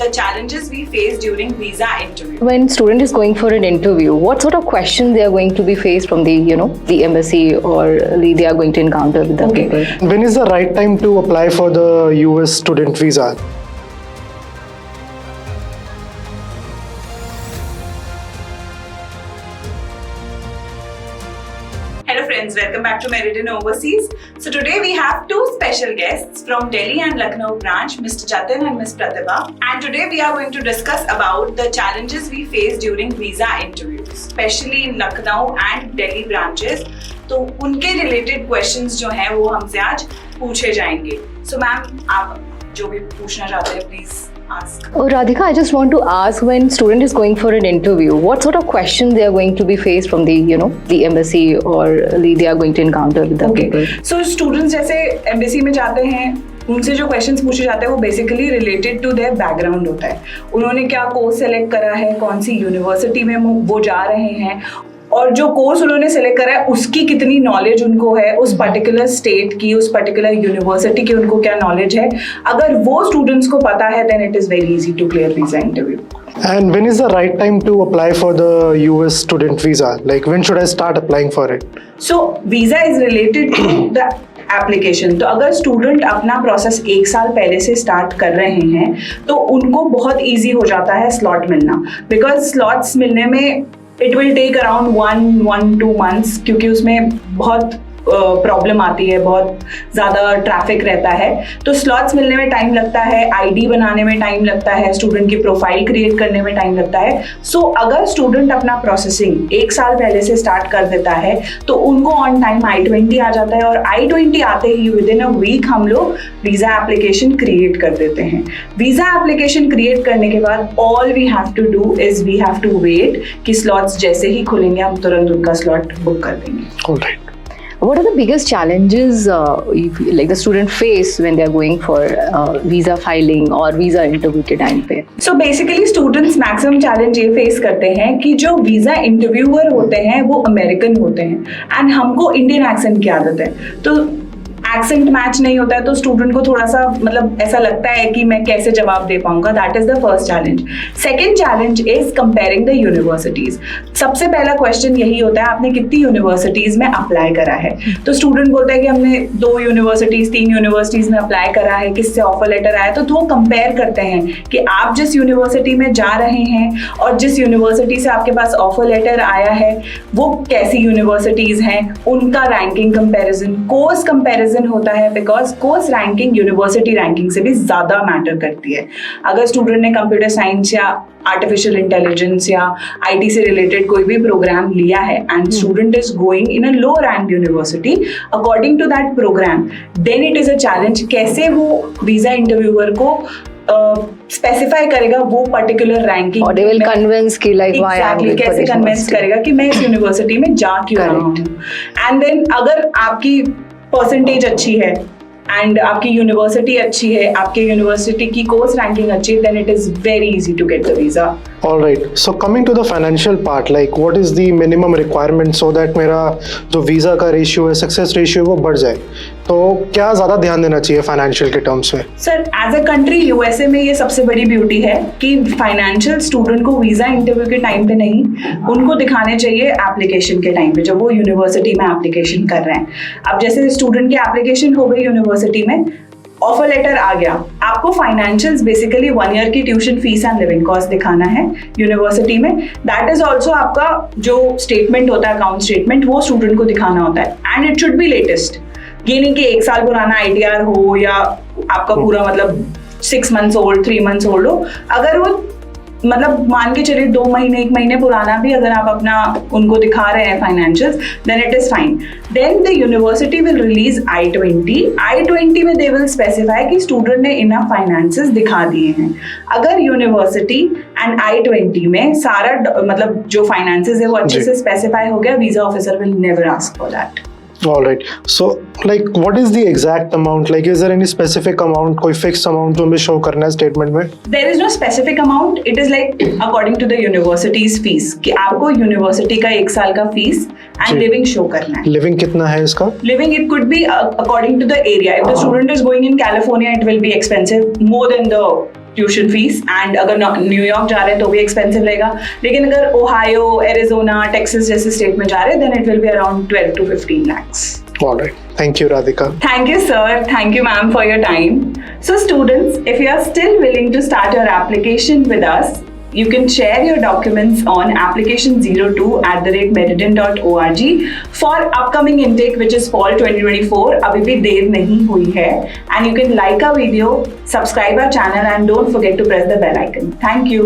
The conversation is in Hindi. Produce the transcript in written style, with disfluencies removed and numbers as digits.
the challenges we face during visa interview. When student is going for an interview, what sort of questions they are going to be faced from the embassy, or they are going to encounter with the people? When is the right time to apply for the US student visa? Hello friends, welcome back to Meridian Overseas. So today we have two special guests from Delhi and Lucknow branch, Mr. Jatin and Ms. Pratibha. And today we are going to discuss about the challenges we face during visa interviews, especially in Lucknow and Delhi branches. तो उनके related questions जो हैं वो हमसे आज पूछे जाएंगे. So मैम, आप जो भी पूछना चाहते हैं please ask. Oh, Radhika, I just want to ask, when student is going for an interview, what sort of questions they are going to be faced from the embassy, or they are going to encounter with the people? So students जैसे embassy में जाते हैं, उनसे जो क्वेश्चंस पूछे जाते हैं वो basically related to their background होता है. उन्होंने क्या कोर्स सेलेक्ट करा है, कौन सी यूनिवर्सिटी में वो जा रहे हैं, और जो कोर्स उन्होंने सेलेक्ट करा है उसकी कितनी नॉलेज उनको है, उस पर्टिकुलर स्टेट की, उस पर्टिकुलर यूनिवर्सिटी की उनको क्या नॉलेज है. अगर वो स्टूडेंट्स को पता है then it is very easy to clear visa interview. And when is the right time to apply for the US student visa? Like when should I start applying for it? So visa is related to the application. तो अगर स्टूडेंट अपना प्रोसेस एक साल पहले से स्टार्ट कर रहे हैं तो उनको बहुत ईजी हो जाता है स्लॉट मिलना, बिकॉज स्लॉट्स मिलने में it will take around 1-2 months, क्योंकि उसमें बहुत प्रॉब्लम आती है, बहुत ज़्यादा ट्रैफिक रहता है. तो स्लॉट्स मिलने में टाइम लगता है, आईडी बनाने में टाइम लगता है, स्टूडेंट की प्रोफाइल क्रिएट करने में टाइम लगता है. सो अगर स्टूडेंट अपना प्रोसेसिंग एक साल पहले से स्टार्ट कर देता है तो उनको ऑन टाइम I-20 आ जाता है, और I-20 आते ही विदिन अ वीक हम लोग वीज़ा एप्लीकेशन क्रिएट कर देते हैं. वीज़ा एप्लीकेशन क्रिएट करने के बाद all we have to do is we have to wait कि स्लॉट्स जैसे ही खुलेंगे हम तुरंत उनका स्लॉट बुक कर देंगे. Alright. What are the biggest challenges like the student face when they are going for visa filing or visa interview के time पे? So basically students maximum challenge ये face करते हैं कि जो वीजा इंटरव्यूअर होते हैं वो अमेरिकन होते हैं एंड हमको इंडियन एक्सेंट की आदत है, तो एक्सेंट मैच नहीं होता है तो स्टूडेंट को थोड़ा सा मतलब ऐसा लगता है कि मैं कैसे जवाब दे पाऊंगा. That is the first challenge. Second challenge is comparing the universities. सबसे पहला क्वेश्चन यही होता है आपने कितनी यूनिवर्सिटीज में अप्लाई करा है. तो स्टूडेंट बोलता है कि हमने 2 यूनिवर्सिटीज 3 यूनिवर्सिटीज में अप्लाई करा है, किससे ऑफर लेटर आया. तो वो कंपेयर करते हैं कि आप जिस यूनिवर्सिटी में जा रहे हैं और जिस यूनिवर्सिटी से आपके पास ऑफर लेटर आया है वो कैसी यूनिवर्सिटीज हैं, उनका रैंकिंग कंपेरिजन, कोर्स कंपेरिजन होता है, because course ranking university ranking से भी ज्यादा मैटर करती है. अगर स्टूडेंट ने कंप्यूटर साइंस या आर्टिफिशियल इंटेलिजेंस या आईटी से रिलेटेड कोई भी प्रोग्राम लिया है and student is going in a low rank university according to that programme, then it is a challenge कैसे वो वीजा इंटरव्यूअर को स्पेसिफाई करेगा वो पर्टिकुलर रैंकिंग, और दे विल कन्विंस कि लाइक व्हाई एग्जैक्टली कैसे कन्विंस करेगा कि मैं इस यूनिवर्सिटी में जा क्यों रहा हूँ. एंड देन अगर आपकी परसेंटेज अच्छी है एंड आपकी यूनिवर्सिटी अच्छी है, आपके यूनिवर्सिटी की कोर्स रैंकिंग अच्छी है, then it is very easy to get the visa. All right. So coming to the financial part, like what is the minimum requirement so that मेरा जो वीज़ा का रेशियो है, सक्सेस रेशियो वो बढ़ जाए, तो क्या ज़्यादा ध्यान देना चाहिए फाइनेंशियल के टर्म्स में? Sir as a country USA में ये सबसे बड़ी ब्यूटी है कि फाइनेंशियल स्टूडेंट को वीज़ा इंटरव्यू के टाइम पे नहीं, उनको दिखाने चाहिए एप्लीकेशन के टाइम पे जब वो यूनिवर्सिटी में एप्लीकेशन कर रहे हैं. अब जैसे स्टूडेंट की एप्लीकेशन हो गई यूनिवर्सिटी में, ऑफर लेटर आ गया, आपको फाइनेंशियल्स बेसिकली 1 year की tuition fees and living cost दिखाना है यूनिवर्सिटी में. दैट इज ऑल्सो आपका जो स्टेटमेंट होता है, अकाउंट स्टेटमेंट, वो स्टूडेंट को दिखाना होता है and it should be latest. ये नहीं कि 1 साल पुराना ITR हो या आपका पूरा मतलब 6 months ओल्ड 3 months ओल्ड हो. अगर वो मतलब मान के चलिए 2 महीने 1 महीने पुराना भी अगर आप अपना उनको दिखा रहे हैं financials, then it is fine. Then the university will release I-20 में दे विल स्पेसिफाई कि स्टूडेंट ने इनफ फाइनेंसेस दिखा दिए हैं. अगर यूनिवर्सिटी एंड I-20 में सारा मतलब जो फाइनेंसेस है वो अच्छे से स्पेसिफाई हो गया, visa officer will never ask for that. All right. So, like, what is the exact amount? Like, is there any specific amount, कोई fixed amount जो हमें show करना है statement में? There is no specific amount. It is like according to the university's fees. कि आपको university का 1 साल का fees and living show करना है. Living कितना है इसका? Living it could be according to the area. If the student is going in California, it will be expensive more than the tuition fees, and अगर न्यूयॉर्क जा रहे हैं तो भी एक्सपेंसिव रहेगा, लेकिन अगर ओहायो, एरिजोना, टेक्सास जैसे स्टेट में जा रहे हैं then it will be around 12 to 15 lakhs. All right. Thank you, Radhika. Thank you, sir. Thank you, ma'am, for your time. So, students, if you are still willing to start your application with us, you can share your documents on application02@meridin.org for upcoming intake, which is fall 2024. अभी भी देर नहीं हुई है. And you can like our video, subscribe our channel, and don't forget to press the bell icon. Thank you.